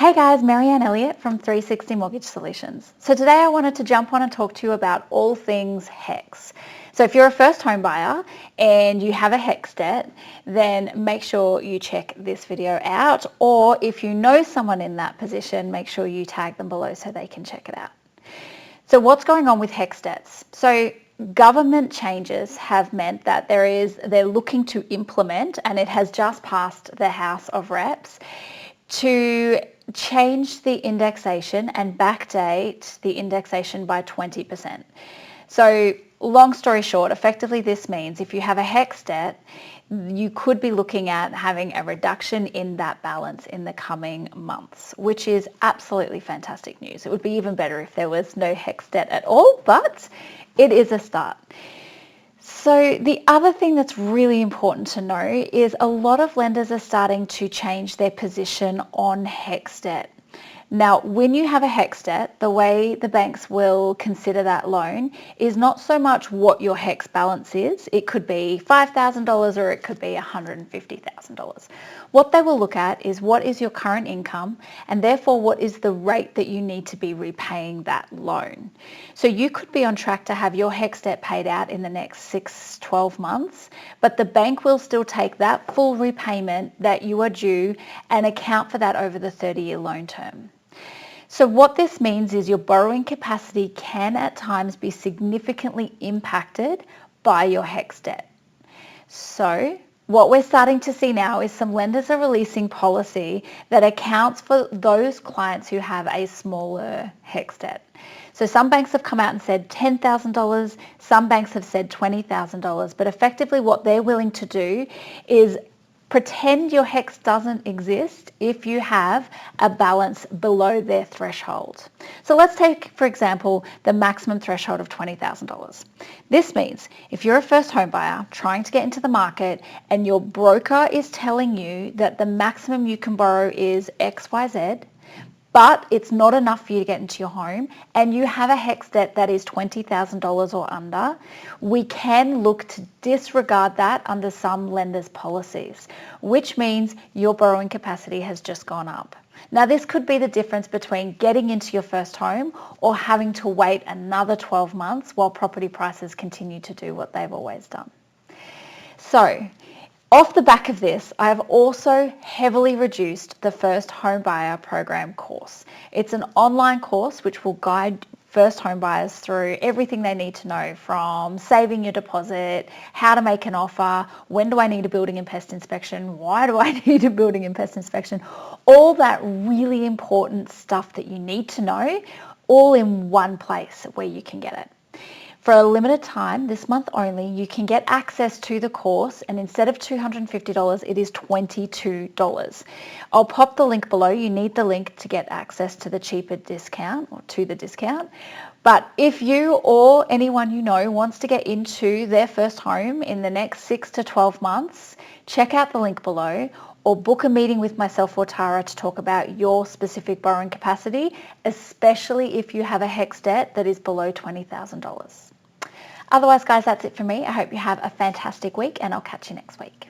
Hey guys, Marianne Elliott from 360 Mortgage Solutions. So today I wanted to jump on and talk to you about all things HECS. So if you're a first home buyer and you have a HECS debt, then make sure you check this video out, or if you know someone in that position, make sure you tag them below so they can check it out. So what's going on with HECS debts? So government changes have meant that they're looking to implement, and it has just passed the House of Reps, to change the indexation and backdate the indexation by 20%. So long story short, effectively this means if you have a HECS debt, you could be looking at having a reduction in that balance in the coming months, which is absolutely fantastic news. It would be even better if there was no HECS debt at all, but it is a start. So the other thing that's really important to know is a lot of lenders are starting to change their position on HECS debt. Now, when you have a HECS debt, the way the banks will consider that loan is not so much what your HECS balance is. It could be $5,000 or it could be $150,000. What they will look at is what is your current income, and therefore what is the rate that you need to be repaying that loan. So you could be on track to have your HECS debt paid out in the next 6-12 months, but the bank will still take that full repayment that you are due and account for that over the 30-year loan term. So what this means is your borrowing capacity can at times be significantly impacted by your HECS debt. So what we're starting to see now is some lenders are releasing policy that accounts for those clients who have a smaller HECS debt. So some banks have come out and said $10,000, some banks have said $20,000, but effectively what they're willing to do is pretend your HECS doesn't exist if you have a balance below their threshold. So let's take, for example, the maximum threshold of $20,000. This means if you're a first home buyer trying to get into the market and your broker is telling you that the maximum you can borrow is XYZ, but it's not enough for you to get into your home, and you have a HECS debt that is $20,000 or under, we can look to disregard that under some lenders' policies, which means your borrowing capacity has just gone up. Now, this could be the difference between getting into your first home or having to wait another 12 months while property prices continue to do what they've always done. So, off the back of this, I have also heavily reduced the First Home Buyer Program course. It's an online course which will guide first home buyers through everything they need to know, from saving your deposit, how to make an offer, when do I need a building and pest inspection, why do I need a building and pest inspection, all that really important stuff that you need to know, all in one place where you can get it. For a limited time, this month only, you can get access to the course, and instead of $250, it is $22. I'll pop the link below. You need the link to get access to the cheaper discount, or to the discount. But if you or anyone you know wants to get into their first home in the next 6 to 12 months, check out the link below, or book a meeting with myself or Tara to talk about your specific borrowing capacity, especially if you have a HECS debt that is below $20,000. Otherwise, guys, that's it for me. I hope you have a fantastic week, and I'll catch you next week.